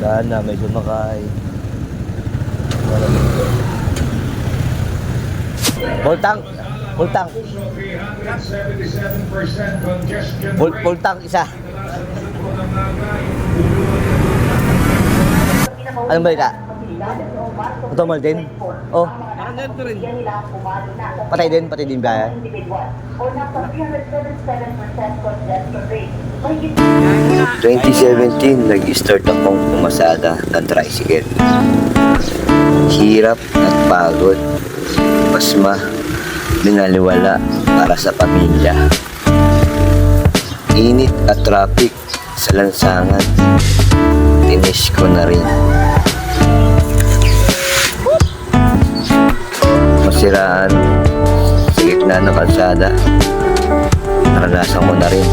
Sana may sumakay. Full tank. Full tank. Full tank isa. Anong balita? Ito mal din? Oh. Parang ganito rin. Patay din ba? Yan. 2017, nag-start akong pumasada ng tricycle. Hirap at pagod. Pasma, binaliwala para sa pamilya. Init at traffic sa lansangan. Tinis ko na rin. Masiraan sa gitna ng kalsada. Naranasan ko na rin.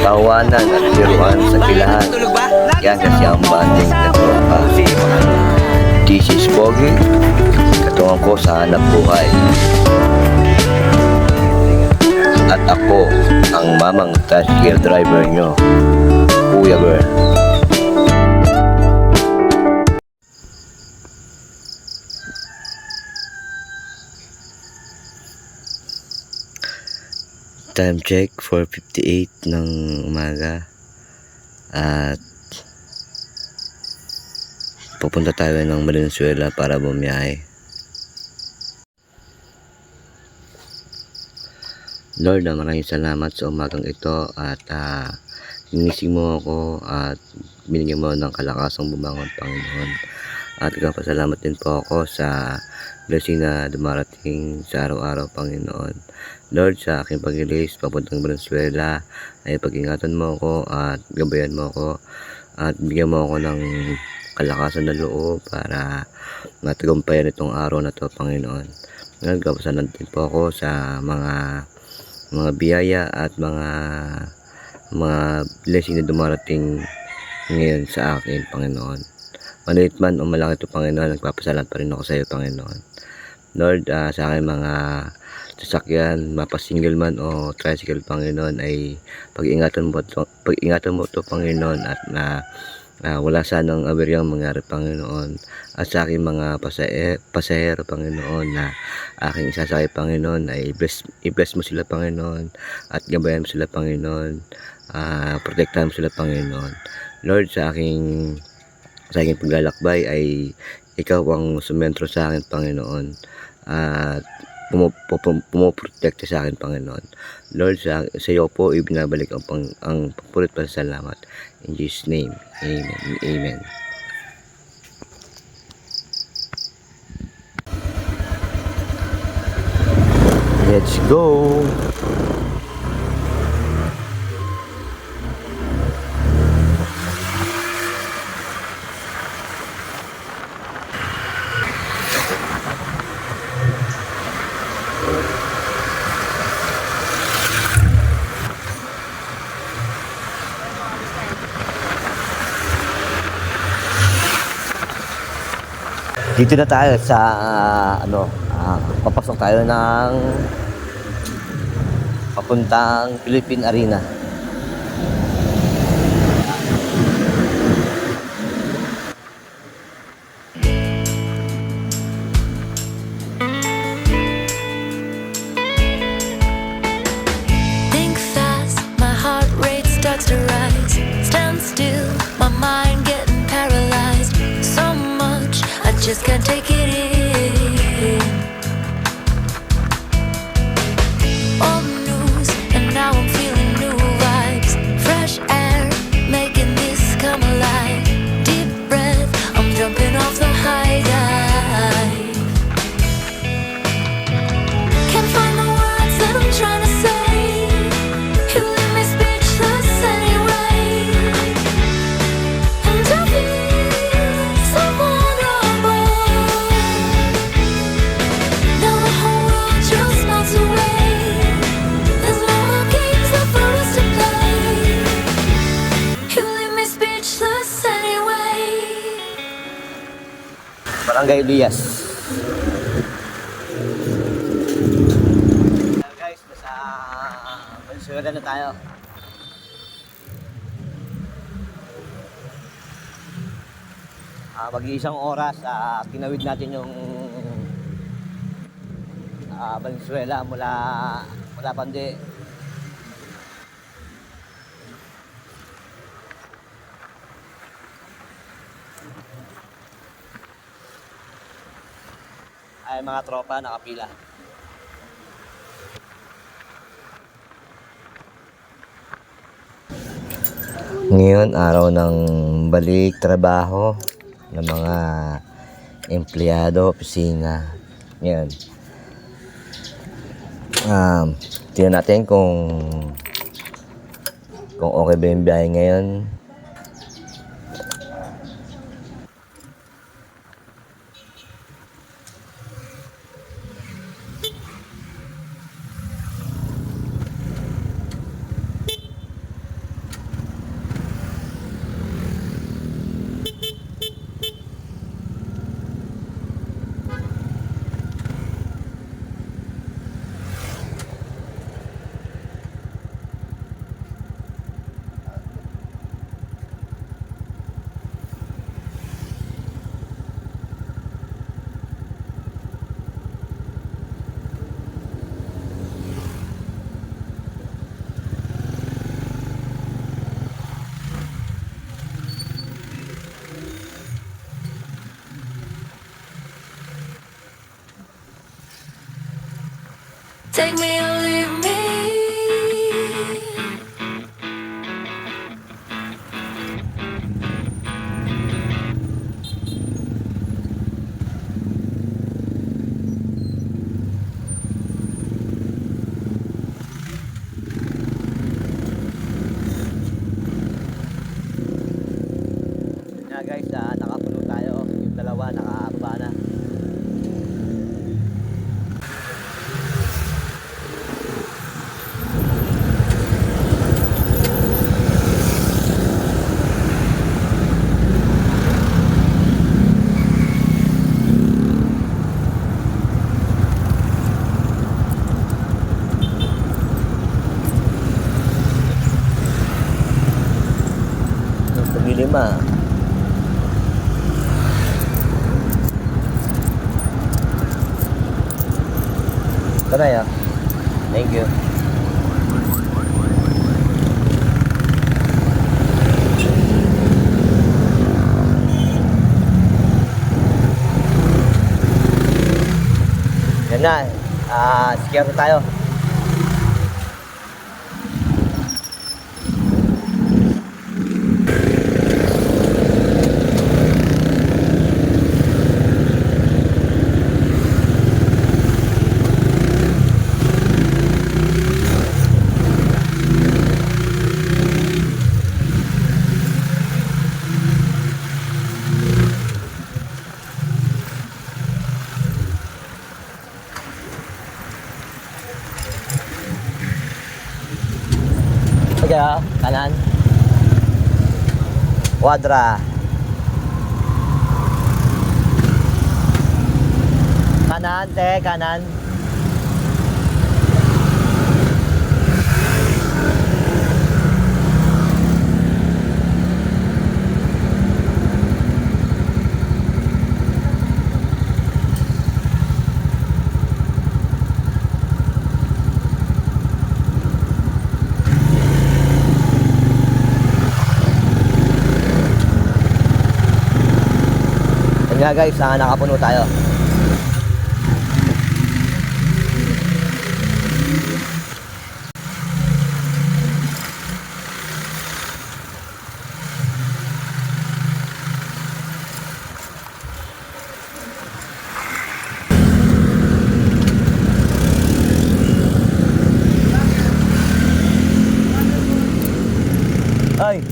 Tawanan at biruan sa pilahan. Yan kasi ang banding na tropa. This is Pogi. Katungan ko sa hanap buhay. At ako ang mamang tricycle driver nyo, Kuya Ber. Time check 4:58 ng umaga at pupunta tayo ng Valenzuela para bumiyahe. Lord, maraming salamat sa umagang ito at ginising mo ako at binigyan mo ng kalakasang bumangon, Panginoon. At nagpapasalamat din po ako sa blessing na dumarating sa araw-araw, Panginoon. Lord, sa aking pag-release papuntang Valenzuela ay pag-ingatan mo ako at gabayan mo ako at bigyan mo ako ng kalakasan na loob para matagumpayan itong araw na to, Panginoon. Nagpapasalamat din po ako sa mga biyaya at mga blessing na dumarating ngayon sa akin, Panginoon. Maliit man o malaki ito, Panginoon, nagpapasalamat pa rin ako sa iyo, Panginoon. Lord, sa akin mga sasakyan, mapasingle man o tricycle, Panginoon, ay pag-ingatan mo ito, Panginoon, at wala sanang aberyang mangyari, Panginoon. At sa aking mga pasahero, Panginoon, na aking isasakay, Panginoon, ay i-bless mo sila, Panginoon, at gabayan mo sila, Panginoon, protektahan mo sila, Panginoon. Lord, sa aking paglalakbay ay ikaw ang sumentro sa akin, Panginoon, at pumoprotekta sa akin, Panginoon. Lord, sa iyo po ibinabalik ang papulit pa sa salamat. In Jesus' name, Amen. Amen. Let's go! Dito na tayo sa papasok tayo ng papuntang Philippine Arena. Think fast, my heart rate starts to rise. Stand still, my mind getting paralyzed. So much, I just can't take it in. Old news, and now I'm feeling new vibes. Fresh air, making this come alive. Deep breath, I'm jumping off the high dive. Can't find the words that I'm trying to say. You leave me speechless anyway. And I feel so vulnerable. Now the whole world just melts away. There's no more games left for us to play. You leave me speechless anyway. Barangay Elias. Guys, nasa Valenzuela na tayo. mag-iisang oras, tinawid natin yung Valenzuela mula Pandi. Ay mga tropa nakapila. Ngayon araw ng balik trabaho ng mga empleyado, opisina. Ngayon tingnan natin kung okay ba yung biyahe ngayon. Take me or leave me. Yeah guys, nakapuno tayo. Yung dalawa nakababa na. Lima. Tara ya. Thank you. Yan na. Secure na tayo. Kaya, kanan. Quadra. Kanan, te, kanan. Yan nga guys, nakapuno tayo. Ay.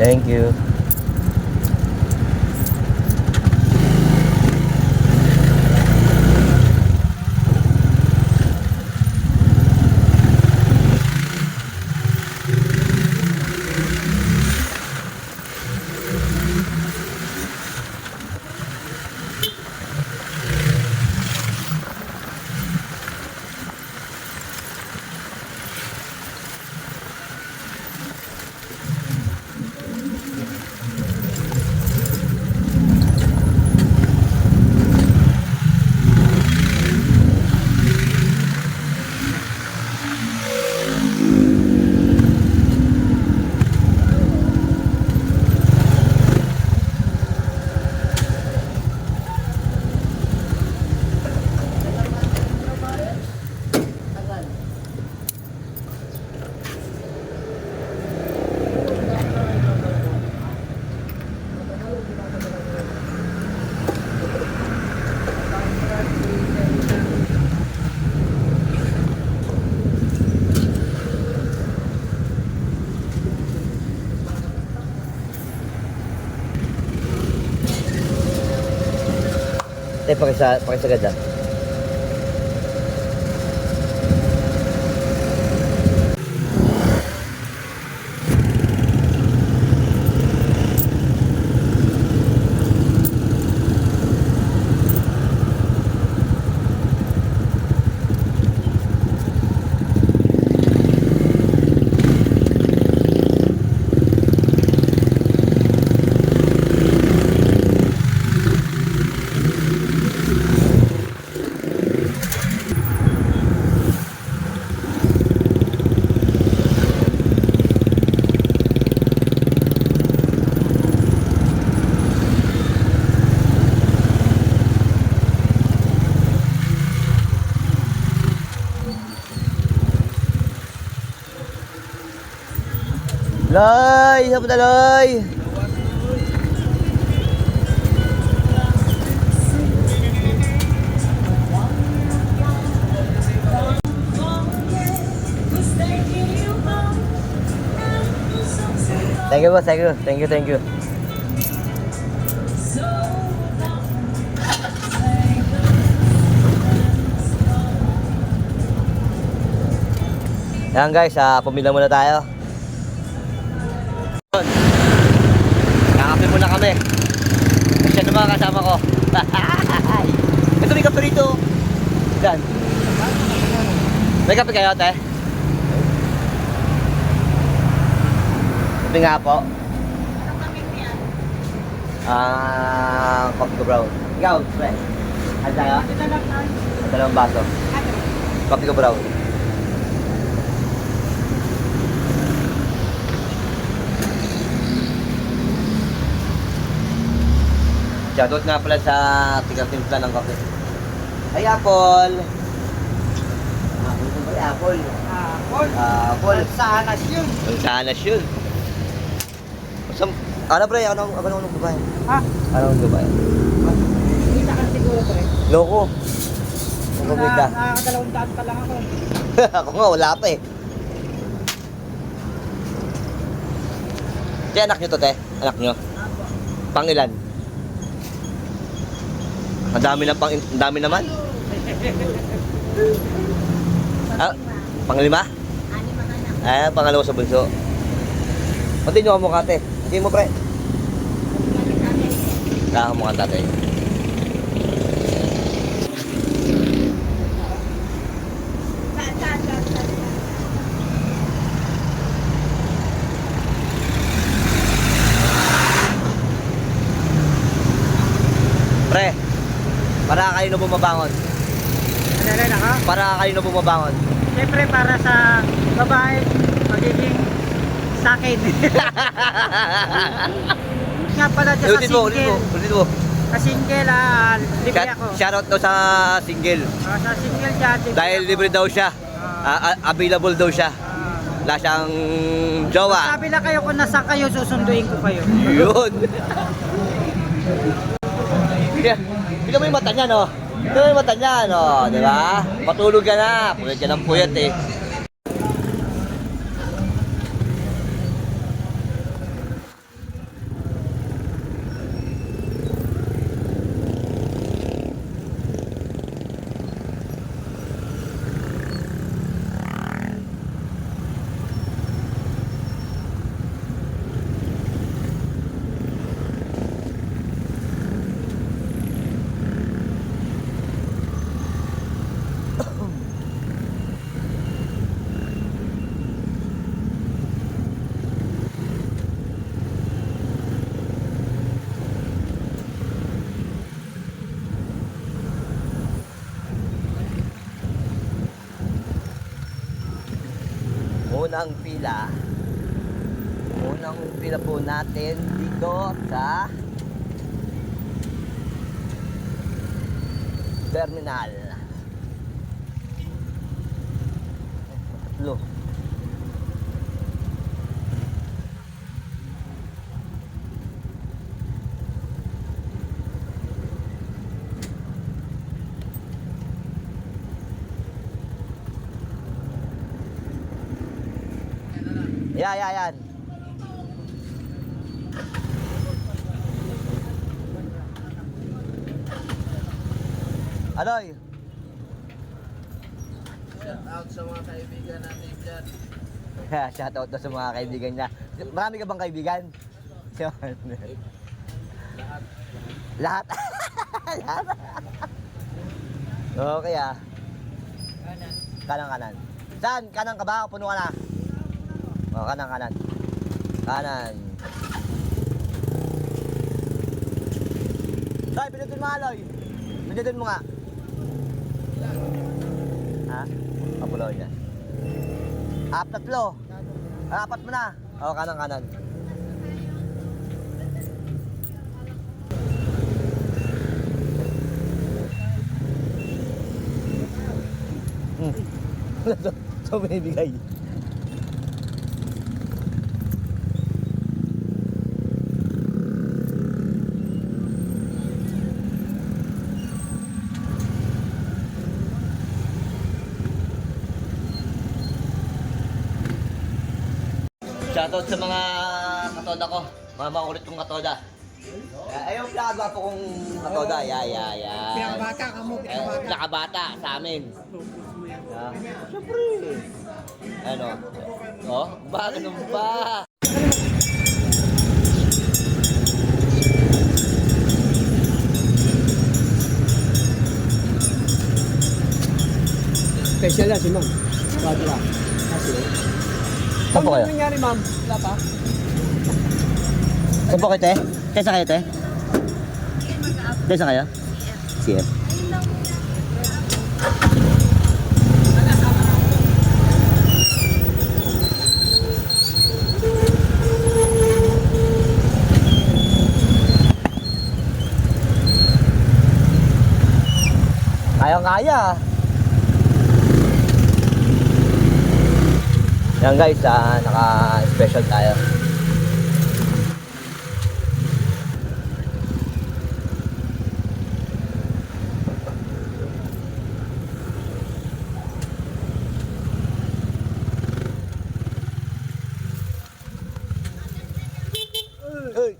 Thank you. Pakisagad ah. Loy! Saan punta, Loy? Thank you, boss. Thank you. Thank you, thank you. Yan guys, pumila muna tayo. Kakape muna kami. Kasi ano mga kasama ko. Ito may kape rito. Yan. May kape kayo, te? Kape nga po. Coffee ko brown. Ikaw, pre. Ano tayo? Dalawang baso. Coffee ko brown. Shoutout nga pala sa tiga-timpla ng kape. Ay, Apple! Apple ba? Apple? Apple. Sanas yun. Sanas yun. Ano pre? Ano nung babae? Ha? Ano nung babae? Hindi na kasi siguro pre. Loko. Ang kumita. Nakakadalawang daan pa lang ako. Ako nga, wala pa eh. Di anak nyo to, te? Anak nyo? Pangilan? Ang dami naman. Panglima? Pangalawa sa bunso. Pati nyo ka mukha, te. Hindi mo, pre. Mukha tatay. Pre, para kayo na bumabangon. Ano ka? Para kayo na bumabangon. Siyempre para sa babae, magiging sa akin. Nga pala dyan sa Ulit mo. Sa single, libre ako. Shoutout daw sa single. Sa single dyan, libre Dahil ako. libre daw siya. Available daw siya. Wala siyang jowa. Sabi lang kayo kung nasaan kayo, susunduin ko kayo. Yun. Tignan mo yung mata niya, no? Tignan mo yung mata niya, no? Diba? Matulog ka na. Puyat ka ng puyat, eh. unang pila. Unang pila po natin dito sa terminal. Tatlo. Yan. Aloy. Shout out sa mga kaibigan natin dyan. Shout out sa mga kaibigan niya. Marami ka bang kaibigan? Lahat. Lahat? Lahat? Okay ah. Kanan. Saan? Kanan ka ba o puno ka na? O, kanan. Kanan. Tay, pinutin mo Aloy. Pinutin mo nga. Ha? Papulo niya. Tatlo. Apat mo na. O, kanan. So binibigay. Shoutout sa mga katoda ko, mga makulit kong katoda. Ayaw pinakagwapo kong katoda, yeah. Pinakabata ka mo, pinakabata. Pinakabata sa amin. Siyempre. Ano? Oh, ba? Ganun ba? Special na si ma'am. Badla. Kasi. Saan po kayo? Ano nangyari ma'am? Wala pa? Saan po kayo, te? Kesa kayo, te? Kesa kayo? CF. Kaya. Yan guys, naka-special tayo. Hey.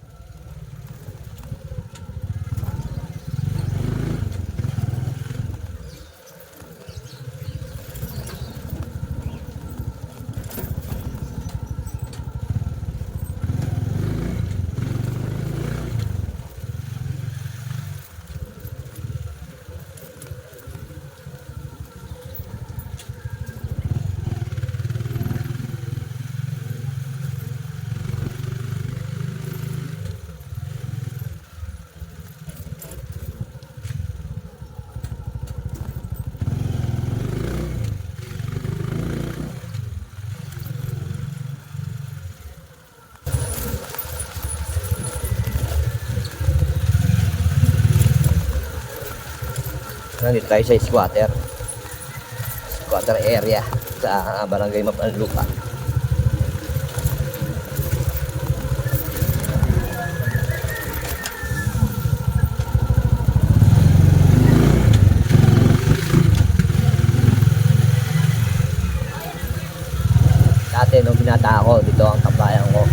Nandito tayo sa squatter area sa barangay Mapanlupa. Dati nung binata ako, dito ang tambayan ko.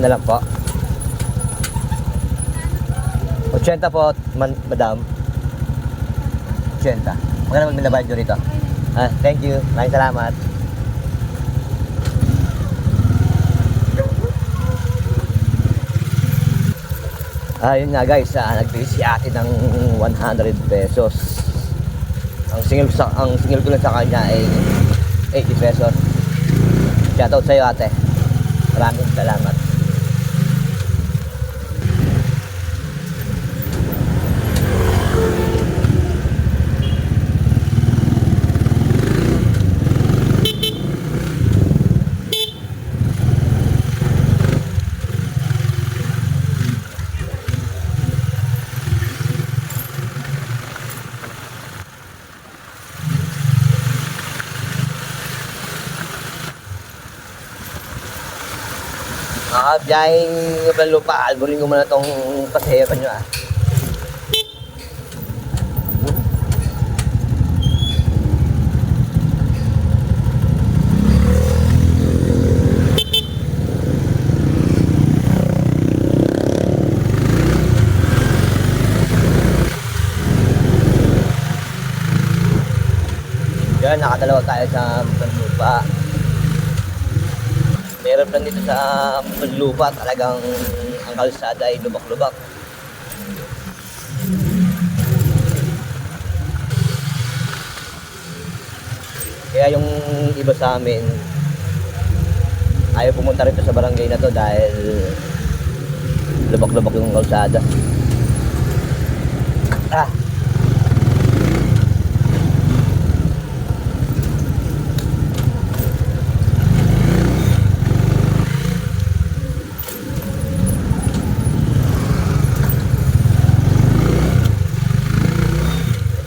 na lang po. 80 po, madam. 80. Magkano magbilabayad nyo rito? Thank you. Maraming salamat. Ayun nga guys, nagbili si ate ng 100 pesos. Ang singil ko lang sa kanya ay 80 pesos. Shoutout sa'yo ate. Maraming salamat. Biyahing lupa, alburin ko muna itong pasahero nyo Yan, nakadalawa tayo sa lupa. Meron lang dito sa lupa, talagang ang kalsada ay lubak-lubak. Kaya yung iba sa amin ayaw pumunta rito sa barangay na to dahil lubak-lubak yung kalsada.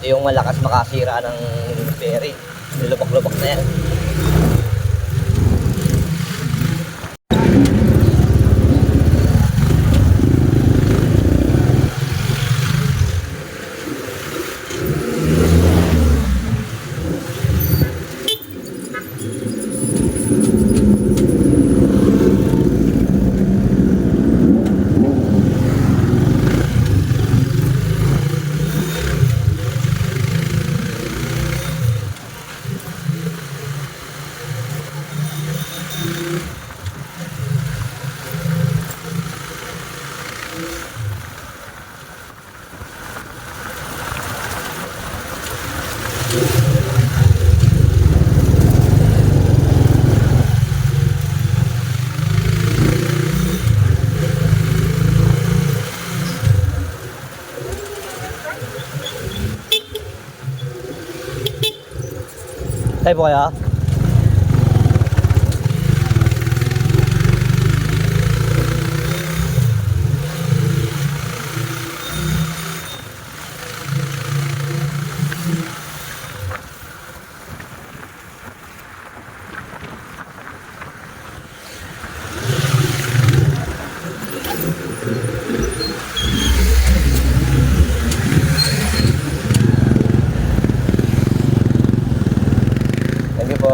Yung malakas makasira ng ferry, lubak-lubak na yan. Tayo po kayo? Thank you po.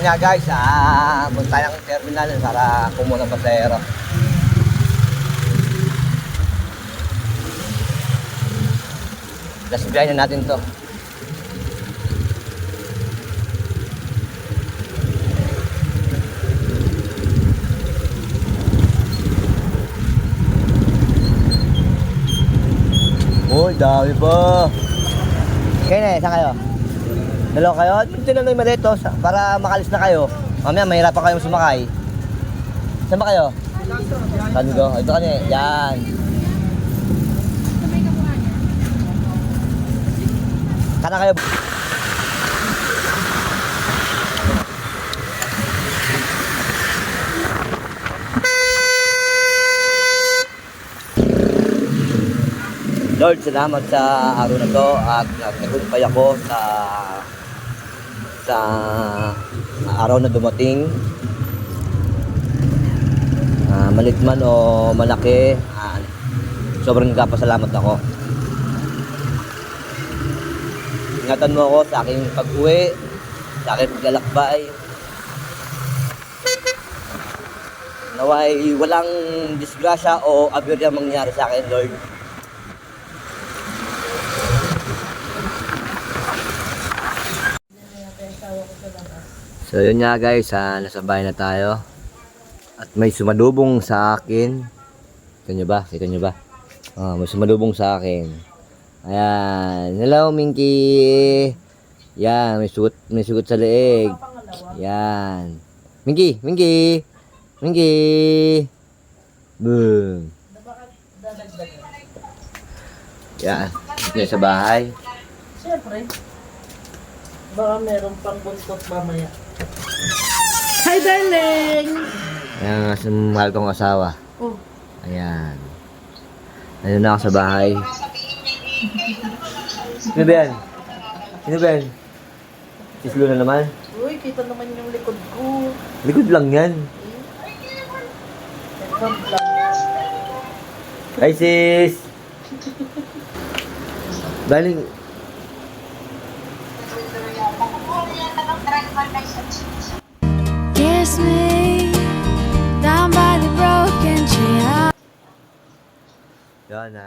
nga guys, punta tayo ng terminal para kumuha ng pasahero. Last biyahe na natin to. Uy, dami pa. Kayo na, saan kayo? Dalawa kayo? Dito na yung malito para makalis na kayo. Mamaya, mahirapan kayo sumakay. Saan ba kayo? Saan ko? Ito kanya, yan. Kana kayo? Lord, salamat sa araw na to at nagtagumpay ako sa araw na dumating. Malit man o malaki, sobrang nagpapasalamat ako. Ingatan mo ako sa aking pag-uwi, sa aking paglalakbay. Naway walang disgrasya o aberya mangyari sa akin, Lord. So yun nga guys, nasa bahay na tayo. At may sumadubong sa akin. Kita nyo ba? Kita nyo ba? May sumadubong sa akin. Ayan. Hello, Minky. Yan, may sugot sa leeg. Yan. Minky, Minky. Minky. Boom. Yan. Dito sa bahay. Siyempre. Baka meron pang buntot mamaya. Hi, darling! Ayan nga sa mahal kong asawa. Oh. Ayan. Ayun na ako sa bahay. Sino ba yan? Sino ba yan? Sislo na naman? Uy, kita naman yung likod ko. Likod lang yan. Headband lang. Hi sis! Baling... Kiss me down by the broken tree. Yan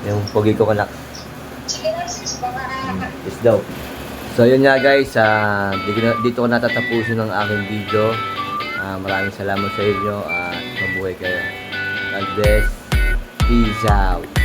yung pogi ko kanak. Is daw. So yun nga guys, dito ko natatapusin ang aking video. Maraming salamat sa inyo at mabuhay kayo. God bless. Peace out.